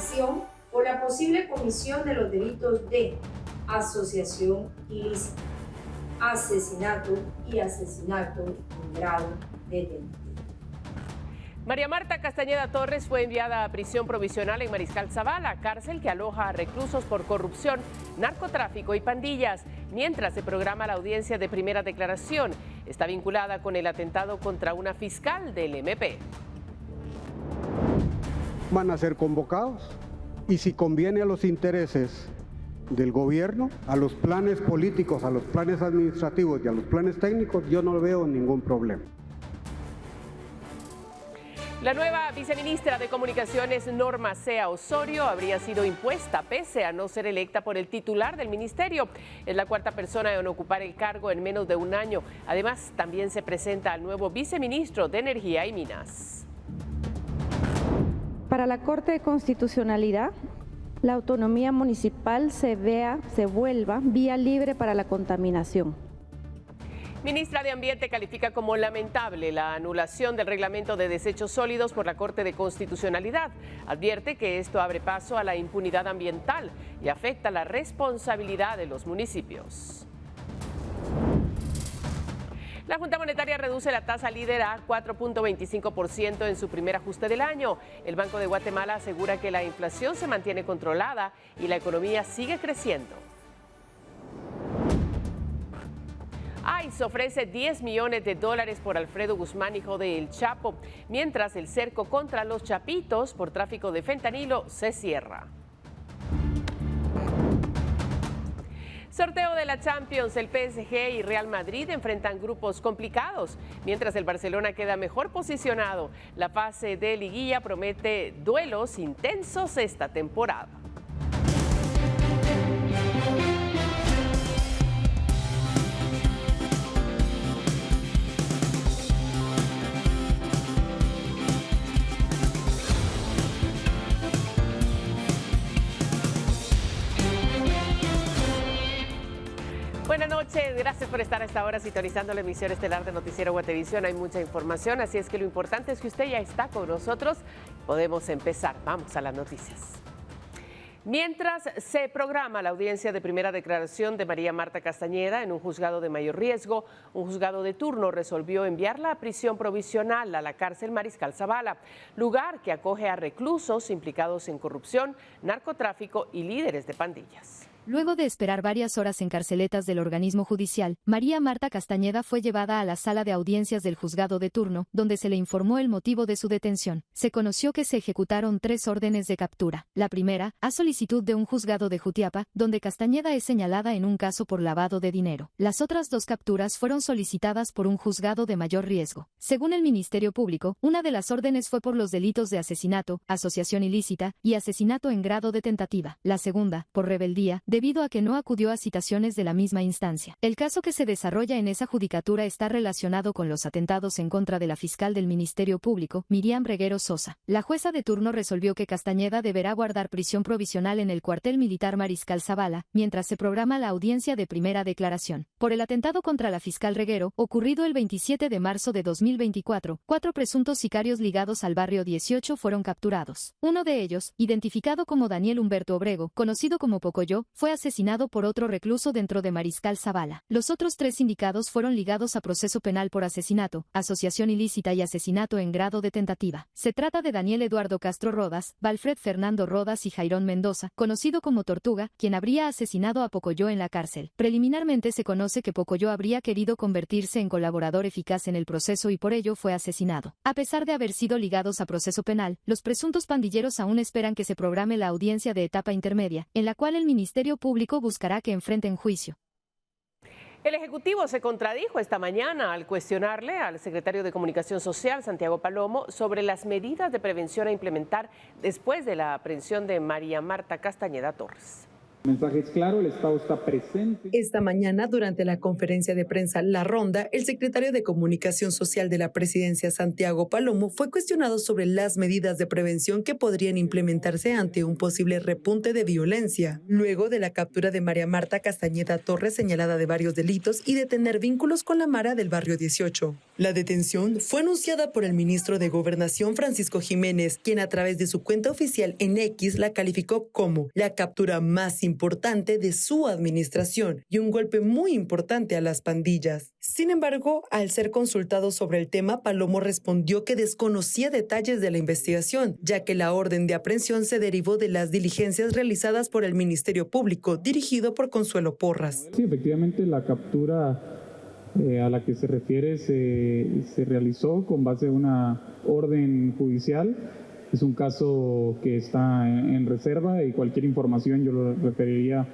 prisión por la posible comisión de los delitos de asociación ilícita, asesinato y asesinato en grado de tentativa. María Marta Castañeda Torres fue enviada a prisión provisional en Mariscal Zavala, cárcel que aloja a reclusos por corrupción, narcotráfico y pandillas, mientras se programa la audiencia de primera declaración. Está vinculada con el atentado contra una fiscal del MP. Van a ser convocados y si conviene a los intereses del gobierno, a los planes políticos, a los planes administrativos y a los planes técnicos, yo no veo ningún problema. La nueva viceministra de Comunicaciones, Norma Sea Osorio, habría sido impuesta pese a no ser electa por el titular del ministerio. Es la cuarta persona en ocupar el cargo en menos de un año. Además, también se presenta al nuevo viceministro de Energía y Minas. Para la Corte de Constitucionalidad, la autonomía municipal se vuelva vía libre para la contaminación. Ministra de Ambiente califica como lamentable la anulación del reglamento de desechos sólidos por la Corte de Constitucionalidad. Advierte que esto abre paso a la impunidad ambiental y afecta la responsabilidad de los municipios. La Junta Monetaria reduce la tasa líder a 4.25% en su primer ajuste del año. El Banco de Guatemala asegura que la inflación se mantiene controlada y la economía sigue creciendo. ICE ofrece $10 millones por Alfredo Guzmán, hijo de El Chapo, mientras el cerco contra los chapitos por tráfico de fentanilo se cierra. Sorteo de la Champions, el PSG y Real Madrid enfrentan grupos complicados, mientras el Barcelona queda mejor posicionado. La fase de liguilla promete duelos intensos esta temporada. Buenas noches, gracias por estar a esta hora sintonizando la emisión estelar de Noticiero Guatevisión. Hay mucha información, así es que lo importante es que usted ya está con nosotros. Podemos empezar, vamos a las noticias. Mientras se programa la audiencia de primera declaración de María Marta Castañeda en un juzgado de mayor riesgo, un juzgado de turno resolvió enviarla a prisión provisional a la cárcel Mariscal Zavala, lugar que acoge a reclusos implicados en corrupción, narcotráfico y líderes de pandillas. Luego de esperar varias horas en carceletas del organismo judicial, María Marta Castañeda fue llevada a la sala de audiencias del juzgado de turno, donde se le informó el motivo de su detención. Se conoció que se ejecutaron 3 órdenes de captura. La primera, a solicitud de un juzgado de Jutiapa, donde Castañeda es señalada en un caso por lavado de dinero. Las otras 2 capturas fueron solicitadas por un juzgado de mayor riesgo. Según el Ministerio Público, una de las órdenes fue por los delitos de asesinato, asociación ilícita y asesinato en grado de tentativa. La segunda, por rebeldía, debido a que no acudió a citaciones de la misma instancia. El caso que se desarrolla en esa judicatura está relacionado con los atentados en contra de la fiscal del Ministerio Público, Miriam Reguero Sosa. La jueza de turno resolvió que Castañeda deberá guardar prisión provisional en el cuartel militar Mariscal Zavala, mientras se programa la audiencia de primera declaración. Por el atentado contra la fiscal Reguero, ocurrido el 27 de marzo de 2024, 4 presuntos sicarios ligados al barrio 18 fueron capturados. Uno de ellos, identificado como Daniel Humberto Obrego, conocido como Pocoyo, fue asesinado por otro recluso dentro de Mariscal Zavala. Los otros 3 indicados fueron ligados a proceso penal por asesinato, asociación ilícita y asesinato en grado de tentativa. Se trata de Daniel Eduardo Castro Rodas, Valfred Fernando Rodas y Jairón Mendoza, conocido como Tortuga, quien habría asesinado a Pocoyo en la cárcel. Preliminarmente se conoce que Pocoyo habría querido convertirse en colaborador eficaz en el proceso y por ello fue asesinado. A pesar de haber sido ligados a proceso penal, los presuntos pandilleros aún esperan que se programe la audiencia de etapa intermedia, en la cual el Ministerio Público buscará que enfrenten juicio. El Ejecutivo se contradijo esta mañana al cuestionarle al secretario de Comunicación Social, Santiago Palomo, sobre las medidas de prevención a implementar después de la aprehensión de María Marta Castañeda Torres. El mensaje es claro, el Estado está presente. Esta mañana, durante la conferencia de prensa La Ronda, el secretario de Comunicación Social de la Presidencia, Santiago Palomo, fue cuestionado sobre las medidas de prevención que podrían implementarse ante un posible repunte de violencia, luego de la captura de María Marta Castañeda Torres, señalada de varios delitos y de tener vínculos con la Mara del Barrio 18. La detención fue anunciada por el ministro de Gobernación, Francisco Jiménez, quien a través de su cuenta oficial en X la calificó como la captura más importante de su administración y un golpe muy importante a las pandillas. Sin embargo, al ser consultado sobre el tema, Palomo respondió que desconocía detalles de la investigación, ya que la orden de aprehensión se derivó de las diligencias realizadas por el Ministerio Público, dirigido por Consuelo Porras. Sí, efectivamente, la captura a la que se refiere se realizó con base en una orden judicial. Es un caso que está en reserva y cualquier información yo lo referiría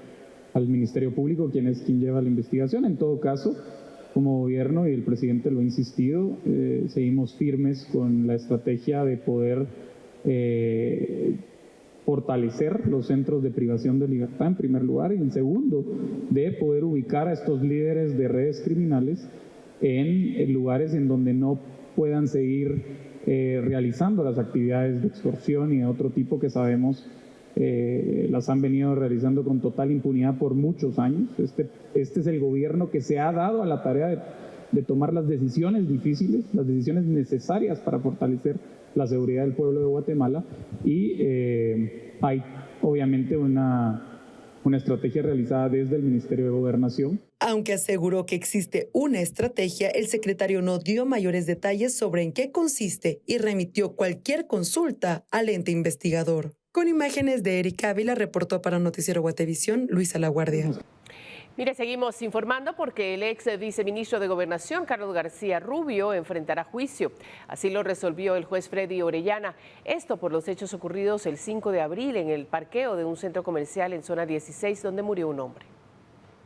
al Ministerio Público, quien lleva la investigación. En todo caso, como gobierno, y el presidente lo ha insistido, seguimos firmes con la estrategia de poder fortalecer los centros de privación de libertad, en primer lugar, y en segundo, de poder ubicar a estos líderes de redes criminales en lugares en donde no puedan seguir realizando las actividades de extorsión y de otro tipo que sabemos las han venido realizando con total impunidad por muchos años. Este es el gobierno que se ha dado a la tarea de tomar las decisiones difíciles, las decisiones necesarias para fortalecer la seguridad del pueblo de Guatemala, y hay obviamente una estrategia realizada desde el Ministerio de Gobernación. Aunque aseguró que existe una estrategia, el secretario no dio mayores detalles sobre en qué consiste y remitió cualquier consulta al ente investigador. Con imágenes de Erika Ávila, reportó para Noticiero Guatevisión, Luisa Laguardia. Mire, seguimos informando porque el ex viceministro de Gobernación, Carlos García Rubio, enfrentará juicio. Así lo resolvió el juez Freddy Orellana. Esto por los hechos ocurridos el 5 de abril en el parqueo de un centro comercial en zona 16, donde murió un hombre.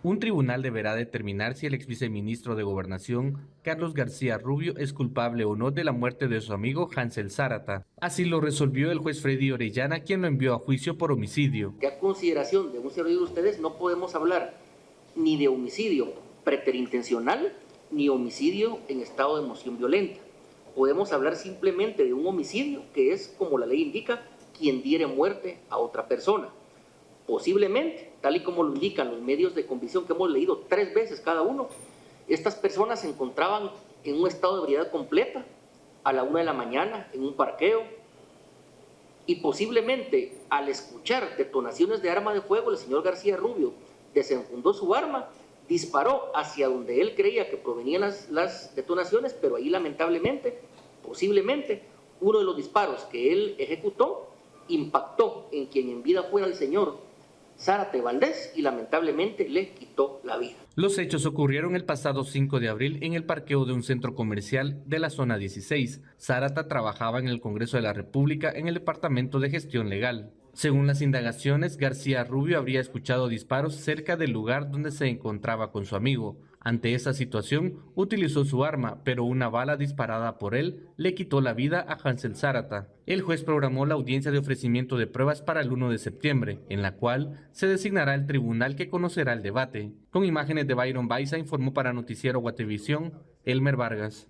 Un tribunal deberá determinar si el ex viceministro de Gobernación, Carlos García Rubio, es culpable o no de la muerte de su amigo Hansel Zárata. Así lo resolvió el juez Freddy Orellana, quien lo envió a juicio por homicidio. Que a consideración de un servidor de ustedes no podemos hablar ni de homicidio preterintencional ni homicidio en estado de emoción violenta. Podemos hablar simplemente de un homicidio que es, como la ley indica, quien diere muerte a otra persona. Posiblemente, tal y como lo indican los medios de convicción que hemos leído 3 veces cada uno, estas personas se encontraban en un estado de ebriedad completa a la 1 de la mañana en un parqueo, y posiblemente al escuchar detonaciones de arma de fuego, el señor García Rubio desenfundó su arma, disparó hacia donde él creía que provenían las detonaciones, pero ahí lamentablemente, posiblemente, uno de los disparos que él ejecutó impactó en quien en vida fuera el señor Zárate Valdés y lamentablemente le quitó la vida. Los hechos ocurrieron el pasado 5 de abril en el parqueo de un centro comercial de la zona 16. Zárata trabajaba en el Congreso de la República en el Departamento de Gestión Legal. Según las indagaciones, García Rubio habría escuchado disparos cerca del lugar donde se encontraba con su amigo. Ante esa situación, utilizó su arma, pero una bala disparada por él le quitó la vida a Hansel Zárata. El juez programó la audiencia de ofrecimiento de pruebas para el 1 de septiembre, en la cual se designará el tribunal que conocerá el debate. Con imágenes de Byron Baiza, informó para Noticiero Guatevisión, Elmer Vargas.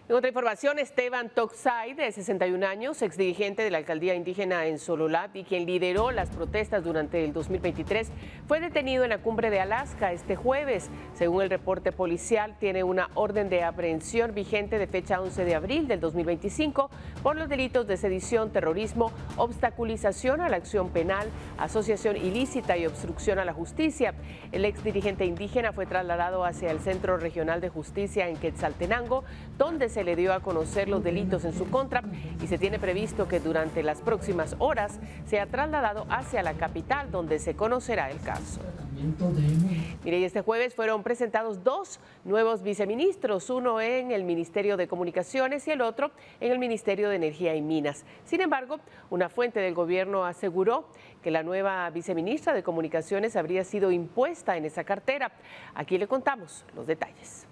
En otra información, Esteban Tocsay, de 61 años, exdirigente de la alcaldía indígena en Sololab y quien lideró las protestas durante el 2023, fue detenido en la cumbre de Alaska este jueves. Según el reporte policial, tiene una orden de aprehensión vigente de fecha 11 de abril del 2025 por los delitos de sedición, terrorismo, obstaculización a la acción penal, asociación ilícita y obstrucción a la justicia. El exdirigente indígena fue trasladado hacia el Centro Regional de Justicia en Quetzaltenango, donde se le dio a conocer los delitos en su contra, y se tiene previsto que durante las próximas horas sea trasladado hacia la capital, donde se conocerá el caso. Mire, y este jueves fueron presentados 2 nuevos viceministros, uno en el Ministerio de Comunicaciones y el otro en el Ministerio de Energía y Minas. Sin embargo, una fuente del gobierno aseguró que la nueva viceministra de Comunicaciones habría sido impuesta en esa cartera. Aquí le contamos los detalles.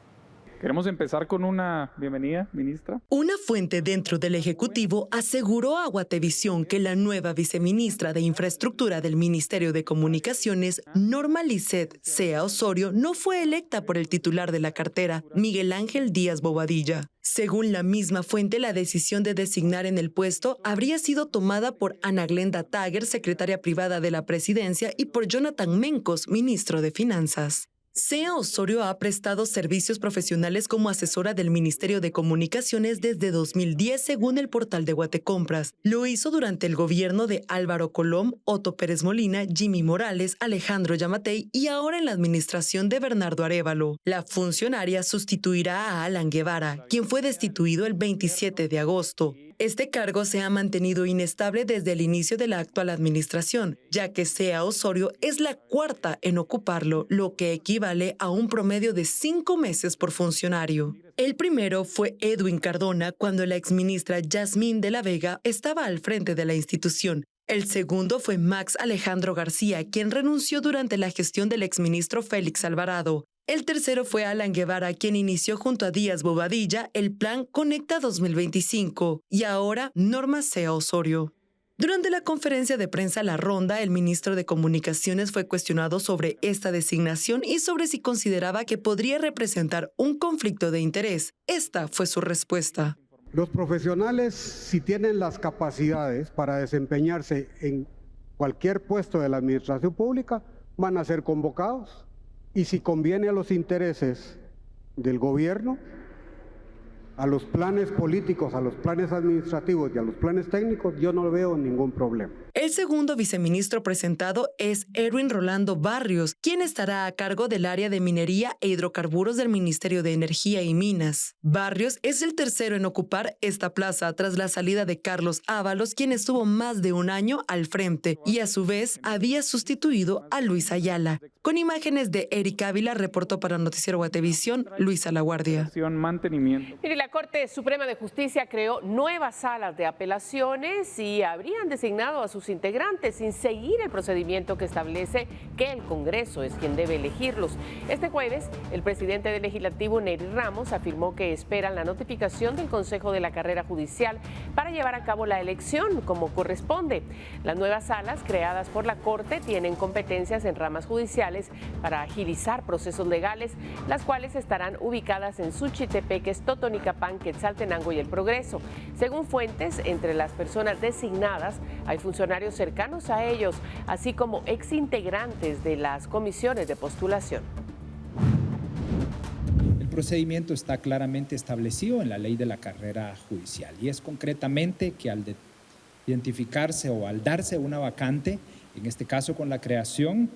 Queremos empezar con una bienvenida, ministra. Una fuente dentro del Ejecutivo aseguró a Guatevisión que la nueva viceministra de Infraestructura del Ministerio de Comunicaciones, Norma Lisset Sea Osorio, no fue electa por el titular de la cartera, Miguel Ángel Díaz Bobadilla. Según la misma fuente, la decisión de designar en el puesto habría sido tomada por Ana Glenda Tager, secretaria privada de la presidencia, y por Jonathan Mencos, ministro de Finanzas. Sea Osorio ha prestado servicios profesionales como asesora del Ministerio de Comunicaciones desde 2010, según el portal de Guatecompras. Lo hizo durante el gobierno de Álvaro Colom, Otto Pérez Molina, Jimmy Morales, Alejandro Yamatei y ahora en la administración de Bernardo Arévalo. La funcionaria sustituirá a Alan Guevara, quien fue destituido el 27 de agosto. Este cargo se ha mantenido inestable desde el inicio de la actual administración, ya que Sea Osorio es la cuarta en ocuparlo, lo que equivale a un promedio de 5 meses por funcionario. El primero fue Edwin Cardona, cuando la exministra Yasmín de la Vega estaba al frente de la institución. El segundo fue Max Alejandro García, quien renunció durante la gestión del exministro Félix Alvarado. El tercero fue Alan Guevara, quien inició junto a Díaz Bobadilla el plan Conecta 2025, y ahora Norma Sea Osorio. Durante la conferencia de prensa La Ronda, el ministro de Comunicaciones fue cuestionado sobre esta designación y sobre si consideraba que podría representar un conflicto de interés. Esta fue su respuesta. Los profesionales, si tienen las capacidades para desempeñarse en cualquier puesto de la administración pública, van a ser convocados. Y si conviene a los intereses del gobierno, a los planes políticos, a los planes administrativos y a los planes técnicos, yo no veo ningún problema. El segundo viceministro presentado es Erwin Rolando Barrios, quien estará a cargo del área de minería e hidrocarburos del Ministerio de Energía y Minas. Barrios es el tercero en ocupar esta plaza tras la salida de Carlos Ábalos, quien estuvo más de un año al frente y a su vez había sustituido a Luis Ayala. Con imágenes de Eric Ávila, reportó para Noticiero Guatevisión, Luisa Laguardia. Mire, la Corte Suprema de Justicia creó nuevas salas de apelaciones y habrían designado a sus integrantes sin seguir el procedimiento que establece que el Congreso es quien debe elegirlos. Este jueves, el presidente del Legislativo, Nery Ramos, afirmó que esperan la notificación del Consejo de la Carrera Judicial para llevar a cabo la elección como corresponde. Las nuevas salas creadas por la Corte tienen competencias en ramas judiciales para agilizar procesos legales, las cuales estarán ubicadas en Suchitepeques, Totonicapán, Quetzaltenango y El Progreso. Según fuentes, entre las personas designadas hay funcionarios cercanos a ellos, así como exintegrantes de las comisiones de postulación. El procedimiento está claramente establecido en la ley de la carrera judicial y es concretamente que al identificarse o al darse una vacante, en este caso con la creación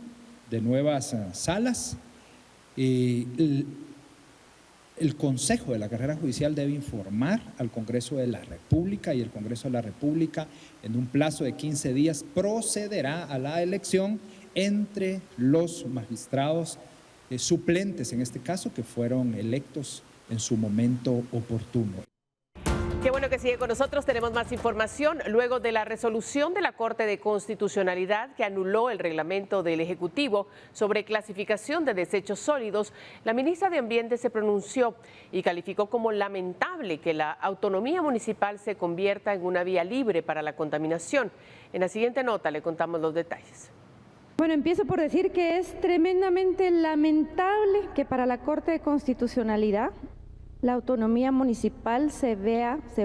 de nuevas salas, el Consejo de la Carrera Judicial debe informar al Congreso de la República y el Congreso de la República en un plazo de 15 días procederá a la elección entre los magistrados suplentes, en este caso, que fueron electos en su momento oportuno. Qué bueno que sigue con nosotros. Tenemos más información. Luego de la resolución de la Corte de Constitucionalidad que anuló el reglamento del Ejecutivo sobre clasificación de desechos sólidos, la ministra de Ambiente se pronunció y calificó como lamentable que la autonomía municipal se convierta en una vía libre para la contaminación. En la siguiente nota le contamos los detalles. Bueno, empiezo por decir que es tremendamente lamentable que para la Corte de Constitucionalidad la autonomía municipal se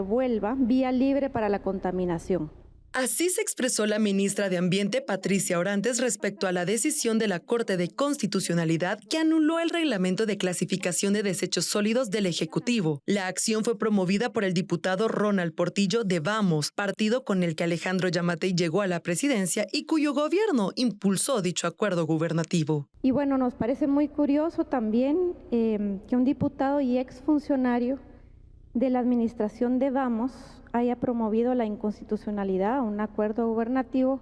vuelva vía libre para la contaminación. Así se expresó la ministra de Ambiente, Patricia Orantes, respecto a la decisión de la Corte de Constitucionalidad que anuló el reglamento de clasificación de desechos sólidos del Ejecutivo. La acción fue promovida por el diputado Ronald Portillo de Vamos, partido con el que Alejandro Yamatei llegó a la presidencia y cuyo gobierno impulsó dicho acuerdo gubernativo. Y bueno, nos parece muy curioso también que un diputado y exfuncionario de la administración de Vamos haya promovido la inconstitucionalidad a un acuerdo gubernativo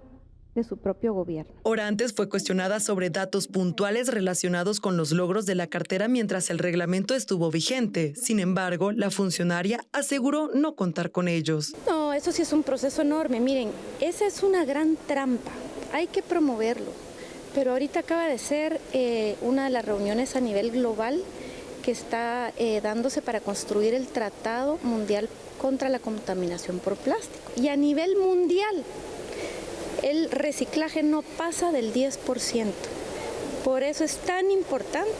de su propio gobierno. Orantes fue cuestionada sobre datos puntuales relacionados con los logros de la cartera mientras el reglamento estuvo vigente. Sin embargo, la funcionaria aseguró no contar con ellos. No, eso sí es un proceso enorme. Miren, esa es una gran trampa. Hay que promoverlo. Pero ahorita acaba de ser una de las reuniones a nivel global que está dándose para construir el Tratado Mundial contra la Contaminación por Plástico. Y a nivel mundial, el reciclaje no pasa del 10%. Por eso es tan importante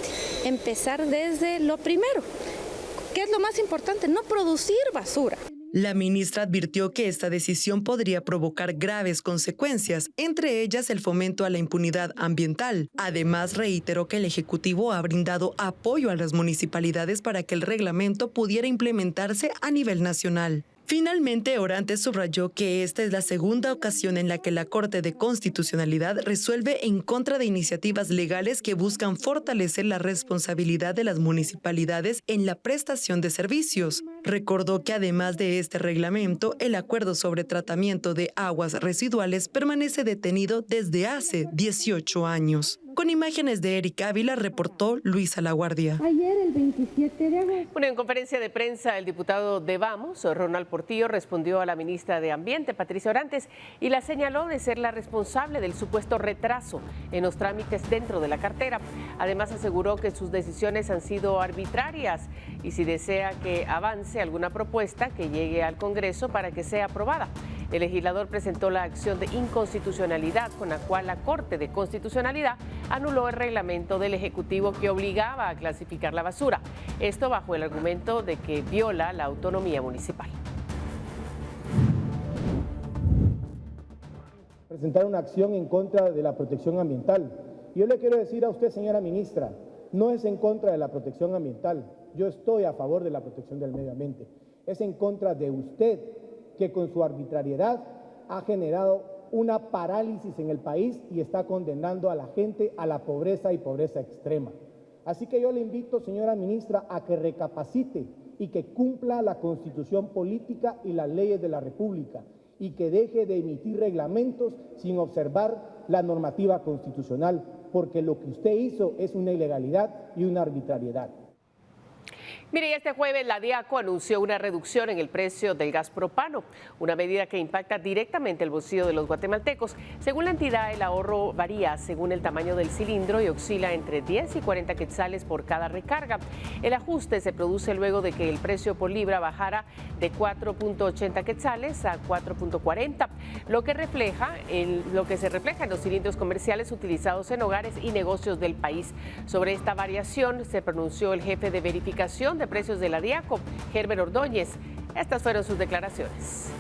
empezar desde lo primero. ¿Qué es lo más importante? No producir basura. La ministra advirtió que esta decisión podría provocar graves consecuencias, entre ellas el fomento a la impunidad ambiental. Además, reiteró que el Ejecutivo ha brindado apoyo a las municipalidades para que el reglamento pudiera implementarse a nivel nacional. Finalmente, Orantes subrayó que esta es la segunda ocasión en la que la Corte de Constitucionalidad resuelve en contra de iniciativas legales que buscan fortalecer la responsabilidad de las municipalidades en la prestación de servicios. Recordó que además de este reglamento, el acuerdo sobre tratamiento de aguas residuales permanece detenido desde hace 18 años. Con imágenes de Erika Ávila, reportó Luisa Laguardia. Ayer, el 27 de agosto. Bueno, en conferencia de prensa, el diputado de Vamos, Ronald Portillo, respondió a la ministra de Ambiente, Patricia Orantes, y la señaló de ser la responsable del supuesto retraso en los trámites dentro de la cartera. Además, aseguró que sus decisiones han sido arbitrarias y si desea que avance alguna propuesta, que llegue al Congreso para que sea aprobada. El legislador presentó la acción de inconstitucionalidad con la cual la Corte de Constitucionalidad anuló el reglamento del Ejecutivo que obligaba a clasificar la basura. Esto bajo el argumento de que viola la autonomía municipal. Presentar una acción en contra de la protección ambiental. Yo le quiero decir a usted, señora ministra, no es en contra de la protección ambiental. Yo estoy a favor de la protección del medio ambiente. Es en contra de usted, que con su arbitrariedad ha generado una parálisis en el país y está condenando a la gente a la pobreza y pobreza extrema. Así que yo le invito, señora ministra, a que recapacite y que cumpla la Constitución política y las leyes de la República y que deje de emitir reglamentos sin observar la normativa constitucional, porque lo que usted hizo es una ilegalidad y una arbitrariedad. Mire, este jueves la DIACO anunció una reducción en el precio del gas propano, una medida que impacta directamente el bolsillo de los guatemaltecos. Según la entidad, el ahorro varía según el tamaño del cilindro y oscila entre 10 y 40 quetzales por cada recarga. El ajuste se produce luego de que el precio por libra bajara de 4.80 quetzales a 4.40, lo que se refleja en los cilindros comerciales utilizados en hogares y negocios del país. Sobre esta variación se pronunció el jefe de verificación de precios de la DIACO, Herbert Ordóñez. Estas fueron sus declaraciones.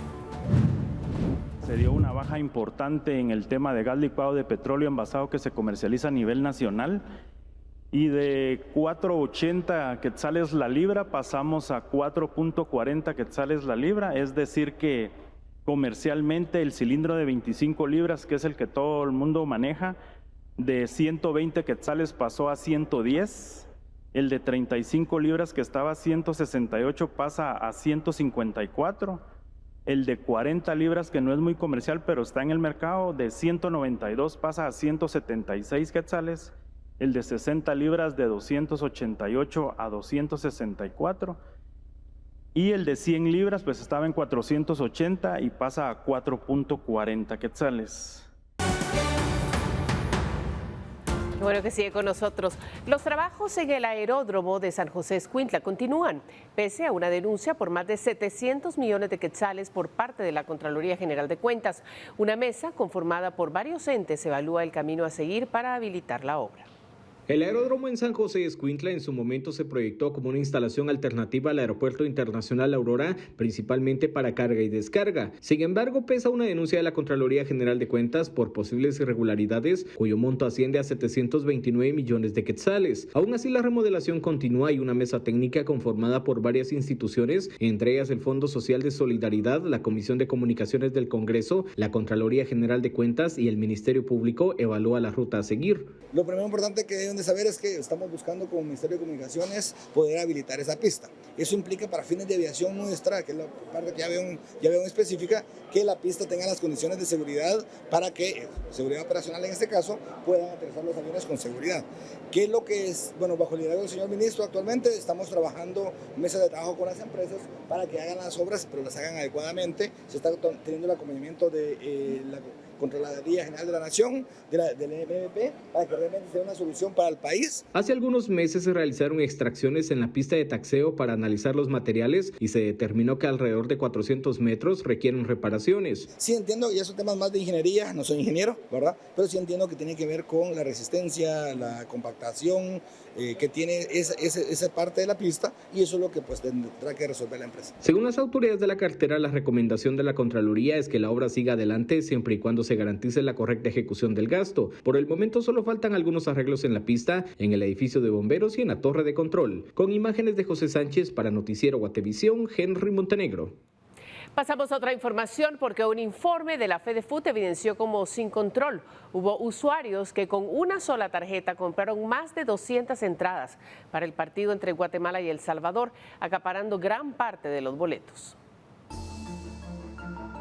Se dio una baja importante en el tema de gas licuado de petróleo envasado que se comercializa a nivel nacional y de 4.80 quetzales la libra pasamos a 4.40 quetzales la libra, es decir que comercialmente el cilindro de 25 libras, que es el que todo el mundo maneja, de 120 quetzales pasó a 110. El de 35 libras que estaba a 168 pasa a 154. El de 40 libras que no es muy comercial pero está en el mercado, de 192 pasa a 176 quetzales. El de 60 libras de 288 a 264. Y el de 100 libras pues estaba en 480 y pasa a 4.40 quetzales. Qué bueno que sigue con nosotros. Los trabajos en el aeródromo de San José Escuintla continúan, pese a una denuncia por más de 700 millones de quetzales por parte de la Contraloría General de Cuentas. Una mesa conformada por varios entes evalúa el camino a seguir para habilitar la obra. El aeródromo en San José Escuintla en su momento se proyectó como una instalación alternativa al Aeropuerto Internacional Aurora, principalmente para carga y descarga. Sin embargo, pesa una denuncia de la Contraloría General de Cuentas por posibles irregularidades, cuyo monto asciende a 729 millones de quetzales. Aún así, la remodelación continúa y una mesa técnica conformada por varias instituciones, entre ellas el Fondo Social de Solidaridad, la Comisión de Comunicaciones del Congreso, la Contraloría General de Cuentas y el Ministerio Público, evalúa la ruta a seguir. Lo primero importante que deben de saber es que estamos buscando como Ministerio de Comunicaciones poder habilitar esa pista. Eso implica para fines de aviación nuestra, que es la parte que ya veo específica, que la pista tenga las condiciones de seguridad para que, seguridad operacional en este caso, puedan aterrizar los aviones con seguridad. ¿Qué es lo que es? Bueno, bajo el liderazgo del señor ministro, actualmente estamos trabajando mesas de trabajo con las empresas para que hagan las obras, pero las hagan adecuadamente. Se está teniendo el acompañamiento de Contraloría General de la Nación, del MVP, para que realmente sea una solución para el país. Hace algunos meses se realizaron extracciones en la pista de taxeo para analizar los materiales y se determinó que alrededor de 400 metros requieren reparaciones. Sí entiendo, y esos temas más de ingeniería, no soy ingeniero, ¿verdad? Pero sí entiendo que tiene que ver con la resistencia, la compactación que tiene esa parte de la pista, y eso es lo que pues tendrá que resolver la empresa. Según las autoridades de la cartera, la recomendación de la Contraloría es que la obra siga adelante siempre y cuando se garantice la correcta ejecución del gasto. Por el momento solo faltan algunos arreglos en la pista, en el edificio de bomberos y en la torre de control. Con imágenes de José Sánchez para Noticiero Guatevisión, Henry Montenegro. Pasamos a otra información porque un informe de la FedeFood evidenció como sin control hubo usuarios que con una sola tarjeta compraron más de 200 entradas para el partido entre Guatemala y El Salvador, acaparando gran parte de los boletos.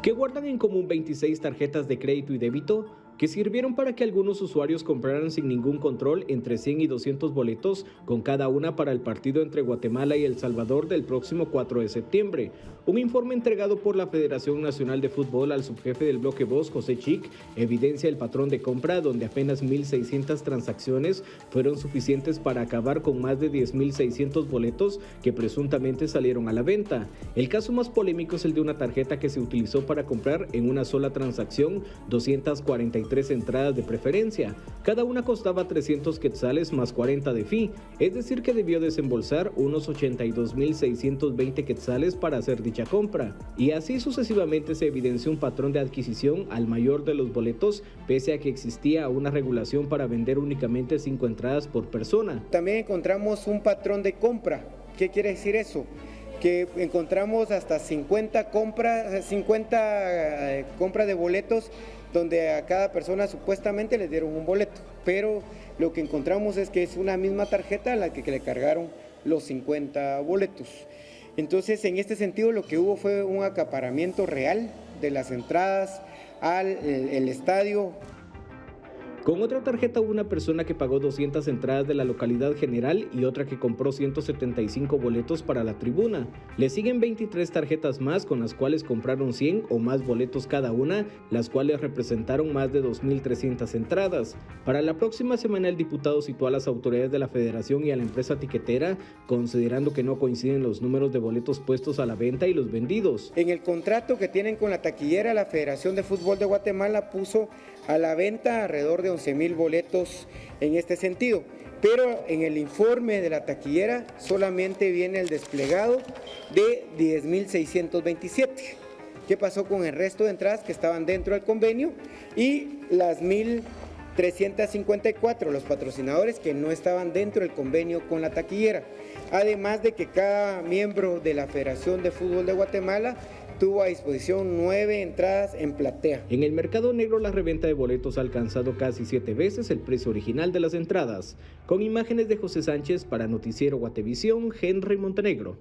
¿Qué guardan en común 26 tarjetas de crédito y débito? Que sirvieron para que algunos usuarios compraran sin ningún control entre 100 y 200 boletos, con cada una para el partido entre Guatemala y El Salvador del próximo 4 de septiembre. Un informe entregado por la Federación Nacional de Fútbol al subjefe del bloque Voz, José Chic, evidencia el patrón de compra donde apenas 1.600 transacciones fueron suficientes para acabar con más de 10.600 boletos que presuntamente salieron a la venta. El caso más polémico es el de una tarjeta que se utilizó para comprar en una sola transacción 243 entradas de preferencia. Cada una costaba 300 quetzales más 40 de fee, es decir que debió desembolsar unos 82.620 quetzales para hacer dicha compra. Y así sucesivamente se evidenció un patrón de adquisición al mayor de los boletos, pese a que existía una regulación para vender únicamente 5 entradas por persona. También encontramos un patrón de compra. ¿Qué quiere decir eso? Que encontramos hasta 50 compras de boletos donde a cada persona supuestamente le dieron un boleto, pero lo que encontramos es que es una misma tarjeta a la que le cargaron los 50 boletos. Entonces, en este sentido, lo que hubo fue un acaparamiento real de las entradas al estadio. Con otra tarjeta hubo una persona que pagó 200 entradas de la localidad general y otra que compró 175 boletos para la tribuna. Le siguen 23 tarjetas más con las cuales compraron 100 o más boletos cada una, las cuales representaron más de 2.300 entradas. Para la próxima semana el diputado citó a las autoridades de la Federación y a la empresa tiquetera, considerando que no coinciden los números de boletos puestos a la venta y los vendidos. En el contrato que tienen con la taquillera, la Federación de Fútbol de Guatemala puso a la venta alrededor de 11,000 boletos en este sentido, pero en el informe de la taquillera solamente viene el desplegado de 10.627. ¿Qué pasó con el resto de entradas que estaban dentro del convenio y las 1.354, los patrocinadores que no estaban dentro del convenio con la taquillera? Además de que cada miembro de la Federación de Fútbol de Guatemala tuvo a disposición 9 entradas en platea. En el mercado negro la reventa de boletos ha alcanzado casi 7 veces el precio original de las entradas. Con imágenes de José Sánchez para Noticiero Guatevisión, Henry Montenegro.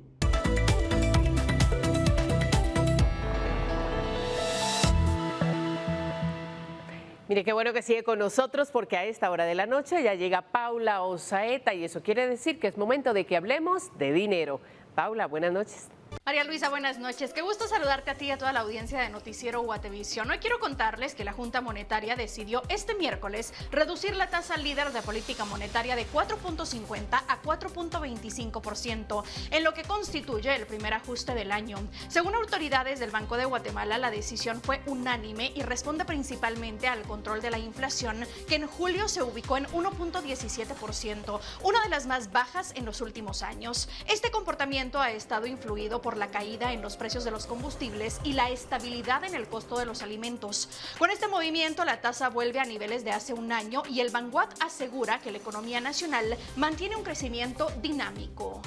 Mire, qué bueno que sigue con nosotros porque a esta hora de la noche ya llega Paula Osaeta y eso quiere decir que es momento de que hablemos de dinero. Paula, buenas noches. María Luisa, buenas noches. Qué gusto saludarte a ti y a toda la audiencia de Noticiero Guatevisión. Hoy quiero contarles que la Junta Monetaria decidió este miércoles reducir la tasa líder de política monetaria de 4.50 a 4.25%, en lo que constituye el primer ajuste del año. Según autoridades del Banco de Guatemala, la decisión fue unánime y responde principalmente al control de la inflación, que en julio se ubicó en 1.17%, una de las más bajas en los últimos años. Este comportamiento ha estado influido por la caída en los precios de los combustibles y la estabilidad en el costo de los alimentos. Con este movimiento, la tasa vuelve a niveles de hace un año y el Banguat asegura que la economía nacional mantiene un crecimiento dinámico.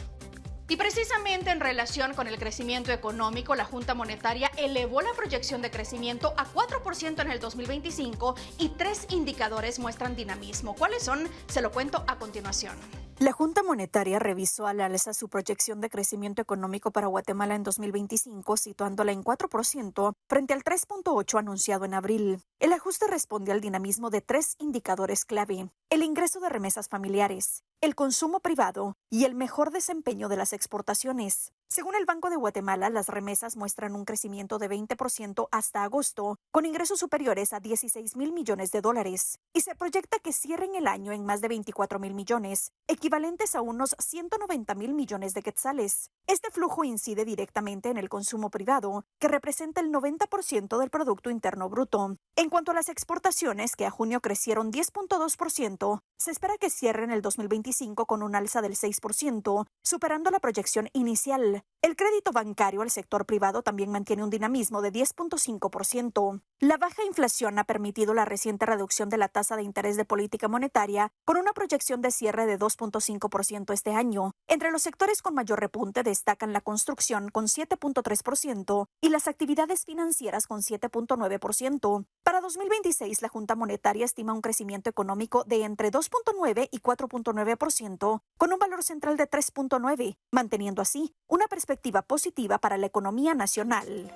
Y precisamente en relación con el crecimiento económico, la Junta Monetaria elevó la proyección de crecimiento a 4% en el 2025 y 3 indicadores muestran dinamismo. ¿Cuáles son? Se lo cuento a continuación. La Junta Monetaria revisó al alza su proyección de crecimiento económico para Guatemala en 2025, situándola en 4% frente al 3.8% anunciado en abril. El ajuste responde al dinamismo de 3 indicadores clave: el ingreso de remesas familiares, el consumo privado y el mejor desempeño de las exportaciones. Según el Banco de Guatemala, las remesas muestran un crecimiento de 20% hasta agosto, con ingresos superiores a 16,000 millones de dólares, y se proyecta que cierren el año en más de 24,000 millones, equivalentes a unos 190,000 millones de quetzales. Este flujo incide directamente en el consumo privado, que representa el 90% del Producto Interno Bruto. En cuanto a las exportaciones, que a junio crecieron 10.2%, se espera que cierren el 2025 con un alza del 6%, superando la proyección inicial. El crédito bancario al sector privado también mantiene un dinamismo de 10.5%. La baja inflación ha permitido la reciente reducción de la tasa de interés de política monetaria, con una proyección de cierre de 2.5% este año. Entre los sectores con mayor repunte destacan la construcción con 7.3% y las actividades financieras con 7.9%. Para 2026, la Junta Monetaria estima un crecimiento económico de entre 2.9 y 4.9%, con un valor central de 3.9, manteniendo así una perspectiva positiva para la economía nacional.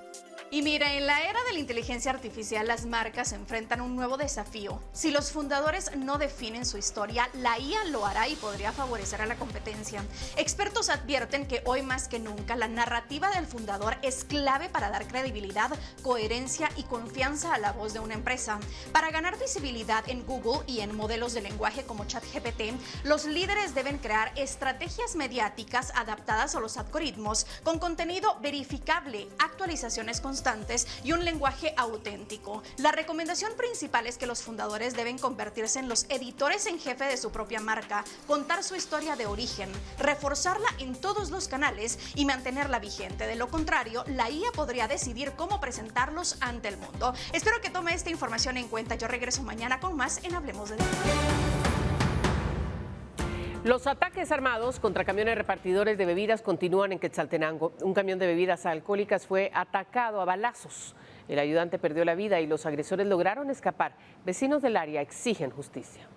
Y mira, en la era de la inteligencia artificial, las marcas enfrentan un nuevo desafío. Si los fundadores no definen su historia, la IA lo hará y podría favorecer a la competencia. Expertos advierten que hoy más que nunca la narrativa del fundador es clave para dar credibilidad, coherencia y confianza a la voz de una empresa. Para ganar visibilidad en Google y en modelos de lenguaje como ChatGPT, los líderes deben crear estrategias mediáticas adaptadas a los algoritmos con contenido verificable, actualizaciones constantes y un lenguaje auténtico. La recomendación principal es que los fundadores deben convertirse en los editores en jefe de su propia marca, contar su historia de origen, reforzarla en todos los canales y mantenerla vigente. De lo contrario, la IA podría decidir cómo presentarlos ante el mundo. Espero que tome esta información en cuenta. Yo regreso mañana con más en Hablemos de Deporte. Los ataques armados contra camiones repartidores de bebidas continúan en Quetzaltenango. Un camión de bebidas alcohólicas fue atacado a balazos. El ayudante perdió la vida y los agresores lograron escapar. Vecinos del área exigen justicia.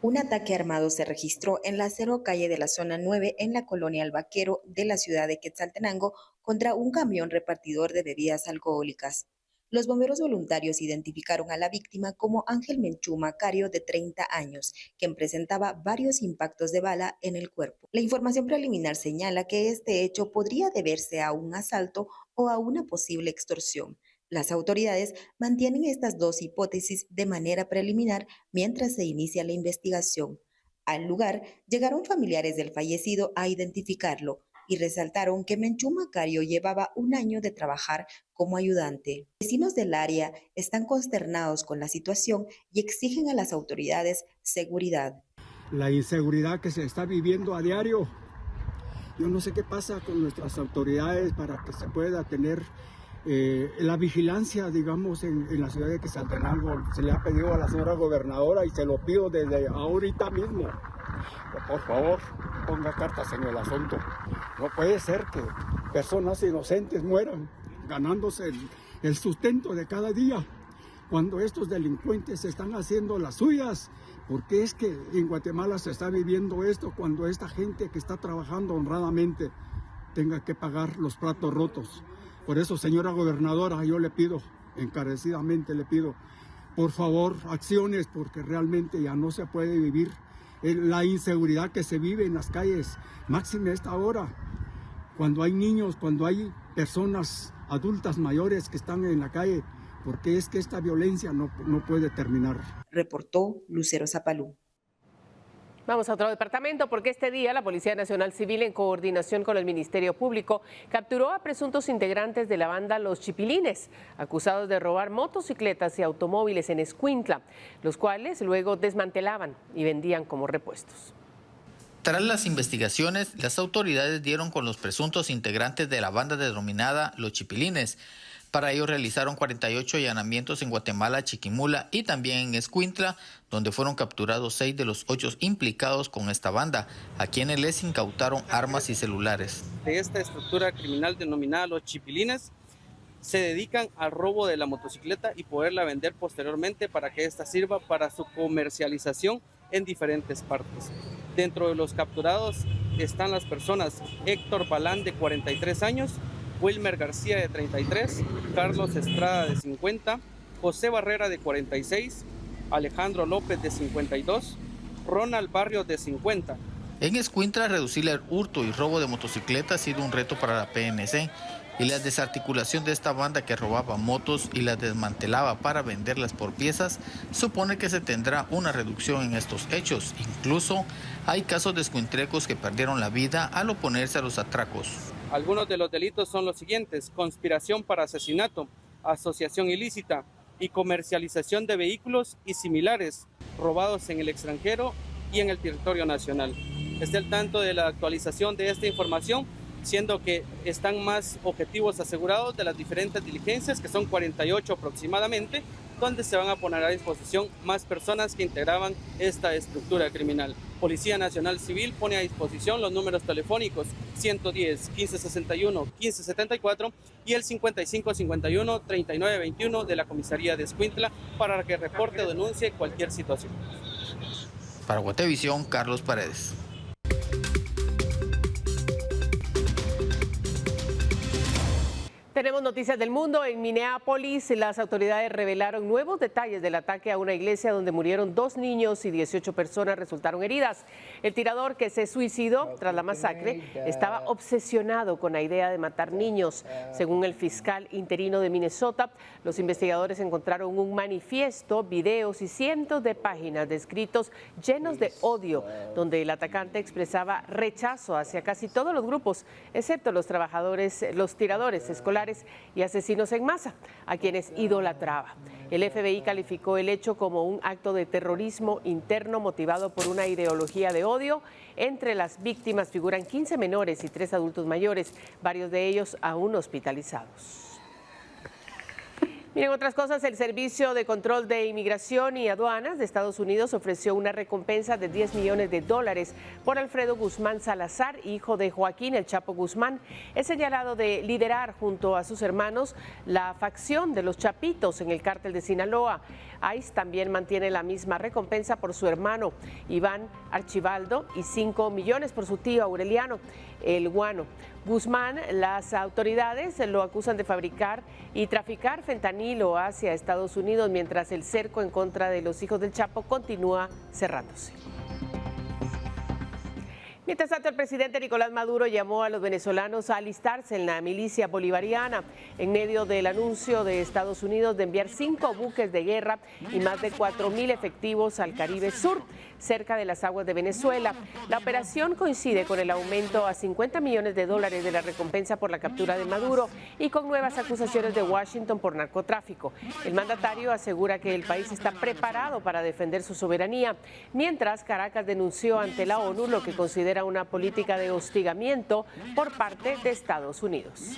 Un ataque armado se registró en la 0 calle de la zona 9 en la colonia El Vaquero de la ciudad de Quetzaltenango contra un camión repartidor de bebidas alcohólicas. Los bomberos voluntarios identificaron a la víctima como Ángel Menchú Macario, de 30 años, quien presentaba varios impactos de bala en el cuerpo. La información preliminar señala que este hecho podría deberse a un asalto o a una posible extorsión. Las autoridades mantienen estas dos hipótesis de manera preliminar mientras se inicia la investigación. Al lugar llegaron familiares del fallecido a identificarlo y resaltaron que Menchú Macario llevaba un año de trabajar como ayudante. Vecinos del área están consternados con la situación y exigen a las autoridades seguridad. La inseguridad que se está viviendo a diario, yo no sé qué pasa con nuestras autoridades para que se pueda tener la vigilancia, digamos, en la ciudad de Quetzaltenango. Se le ha pedido a la señora gobernadora y se lo pido desde ahorita mismo. Por favor, ponga cartas en el asunto. No puede ser que personas inocentes mueran ganándose el sustento de cada día cuando estos delincuentes están haciendo las suyas. Porque es que en Guatemala se está viviendo esto cuando esta gente que está trabajando honradamente tenga que pagar los platos rotos. Por eso, señora gobernadora, yo le pido, encarecidamente le pido, por favor, acciones, porque realmente ya no se puede vivir la inseguridad que se vive en las calles, máxime a esta hora, cuando hay niños, cuando hay personas adultas mayores que están en la calle, porque es que esta violencia no puede terminar. Reportó Lucero Zapalú. Vamos a otro departamento porque este día la Policía Nacional Civil, en coordinación con el Ministerio Público, capturó a presuntos integrantes de la banda Los Chipilines, acusados de robar motocicletas y automóviles en Escuintla, los cuales luego desmantelaban y vendían como repuestos. Tras las investigaciones, las autoridades dieron con los presuntos integrantes de la banda denominada Los Chipilines. Para ello realizaron 48 allanamientos en Guatemala, Chiquimula y también en Escuintla, donde fueron capturados 6 de los 8 implicados con esta banda, a quienes les incautaron armas y celulares. De esta estructura criminal denominada Los Chipilines, se dedican al robo de la motocicleta y poderla vender posteriormente para que ésta sirva para su comercialización en diferentes partes. Dentro de los capturados están las personas Héctor Balán, de 43 años, Wilmer García, de 33, Carlos Estrada, de 50, José Barrera, de 46, Alejandro López, de 52, Ronald Barrios, de 50, En Escuintla, reducir el hurto y robo de motocicletas ha sido un reto para la PNC, y la desarticulación de esta banda que robaba motos y las desmantelaba para venderlas por piezas supone que se tendrá una reducción en estos hechos. Incluso hay casos de escuintrecos que perdieron la vida al oponerse a los atracos. Algunos de los delitos son los siguientes: conspiración para asesinato, asociación ilícita y comercialización de vehículos y similares robados en el extranjero y en el territorio nacional. Esté al tanto de la actualización de esta información, siendo que están más objetivos asegurados de las diferentes diligencias, que son 48 aproximadamente, donde se van a poner a disposición más personas que integraban esta estructura criminal. Policía Nacional Civil pone a disposición los números telefónicos 110 1561 1574 y el 5551 3921 de la comisaría de Escuintla para que reporte o denuncie cualquier situación. Para Guatevisión, Carlos Paredes. Tenemos noticias del mundo. En Minneapolis, las autoridades revelaron nuevos detalles del ataque a una iglesia donde murieron 2 niños y 18 personas resultaron heridas. El tirador, que se suicidó tras la masacre, estaba obsesionado con la idea de matar niños. Según el fiscal interino de Minnesota, los investigadores encontraron un manifiesto, videos y cientos de páginas de escritos llenos de odio, donde el atacante expresaba rechazo hacia casi todos los grupos, excepto los tiradores escolares y asesinos en masa, a quienes idolatraba. El FBI calificó el hecho como un acto de terrorismo interno motivado por una ideología de odio. Entre las víctimas figuran 15 menores y 3 adultos mayores, varios de ellos aún hospitalizados. Miren, otras cosas, el Servicio de Control de Inmigración y Aduanas de Estados Unidos ofreció una recompensa de $10 millones por Alfredo Guzmán Salazar, hijo de Joaquín El Chapo Guzmán. Es señalado de liderar junto a sus hermanos la facción de los Chapitos en el cártel de Sinaloa. ICE también mantiene la misma recompensa por su hermano Iván Archibaldo y $5 millones por su tío Aureliano El Guano. Guzmán, las autoridades lo acusan de fabricar y traficar fentanilo hacia Estados Unidos, mientras el cerco en contra de los hijos del Chapo continúa cerrándose. Mientras tanto, el presidente Nicolás Maduro llamó a los venezolanos a alistarse en la milicia bolivariana en medio del anuncio de Estados Unidos de enviar 5 buques de guerra y más de 4.000 efectivos al Caribe Sur, cerca de las aguas de Venezuela. La operación coincide con el aumento a $50 millones de la recompensa por la captura de Maduro y con nuevas acusaciones de Washington por narcotráfico. El mandatario asegura que el país está preparado para defender su soberanía, mientras Caracas denunció ante la ONU lo que considera una política de hostigamiento por parte de Estados Unidos.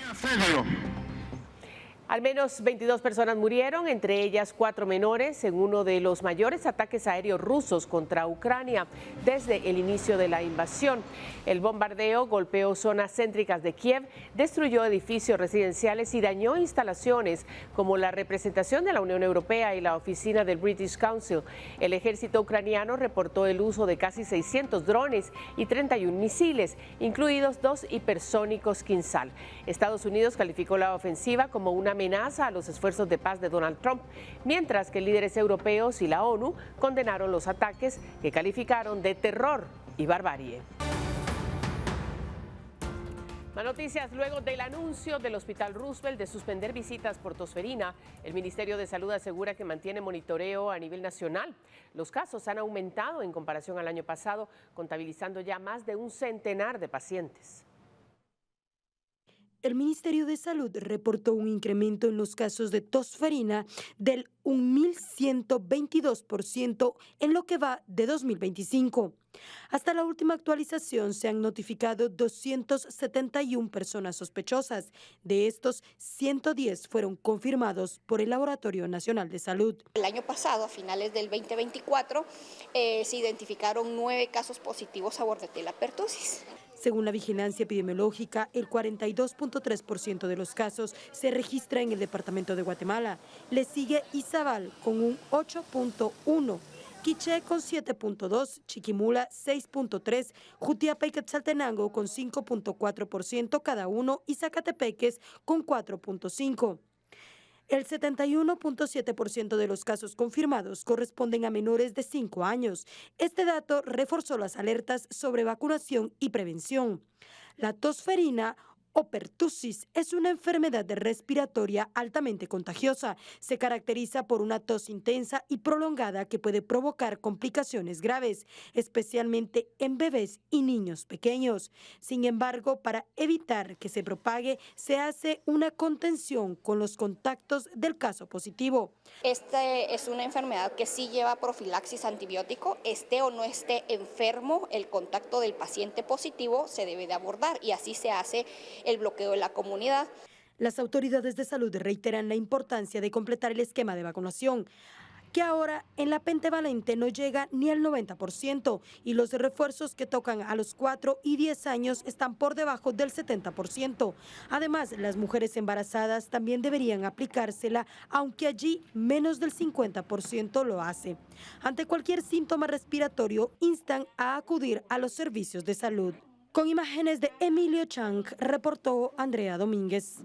Al menos 22 personas murieron, entre ellas 4 menores, en uno de los mayores ataques aéreos rusos contra Ucrania desde el inicio de la invasión. El bombardeo golpeó zonas céntricas de Kiev, destruyó edificios residenciales y dañó instalaciones como la representación de la Unión Europea y la oficina del British Council. El ejército ucraniano reportó el uso de casi 600 drones y 31 misiles, incluidos 2 hipersónicos Kinzhal. Estados Unidos calificó la ofensiva como una amenaza a los esfuerzos de paz de Donald Trump, mientras que líderes europeos y la ONU condenaron los ataques que calificaron de terror y barbarie. Más noticias. Luego del anuncio del Hospital Roosevelt de suspender visitas por tosferina, el Ministerio de Salud asegura que mantiene monitoreo a nivel nacional. Los casos han aumentado en comparación al año pasado, contabilizando ya más de un centenar de pacientes. El Ministerio de Salud reportó un incremento en los casos de tosferina del 1.122% en lo que va de 2025. Hasta la última actualización se han notificado 271 personas sospechosas. De estos, 110 fueron confirmados por el Laboratorio Nacional de Salud. El año pasado, a finales del 2024, se identificaron 9 casos positivos a Bordetella pertussis. Según la vigilancia epidemiológica, el 42.3% de los casos se registra en el departamento de Guatemala. Le sigue Izabal con un 8.1%, Quiché con 7.2%, Chiquimula 6.3%, Jutiapa y Quetzaltenango con 5.4% cada uno y Zacatepeques con 4.5%. El 71.7% de los casos confirmados corresponden a menores de 5 años. Este dato reforzó las alertas sobre vacunación y prevención. La tosferina o pertussis es una enfermedad respiratoria altamente contagiosa. Se caracteriza por una tos intensa y prolongada que puede provocar complicaciones graves, especialmente en bebés y niños pequeños. Sin embargo, para evitar que se propague, se hace una contención con los contactos del caso positivo. Esta es una enfermedad que sí lleva profilaxis antibiótico, esté o no esté enfermo, el contacto del paciente positivo se debe de abordar y así se hace el bloqueo de la comunidad. Las autoridades de salud reiteran la importancia de completar el esquema de vacunación, que ahora en la pentavalente no llega ni al 90% y los refuerzos que tocan a los 4 y 10 años están por debajo del 70%. Además, las mujeres embarazadas también deberían aplicársela, aunque allí menos del 50% lo hace. Ante cualquier síntoma respiratorio, instan a acudir a los servicios de salud. Con imágenes de Emilio Chang, reportó Andrea Domínguez.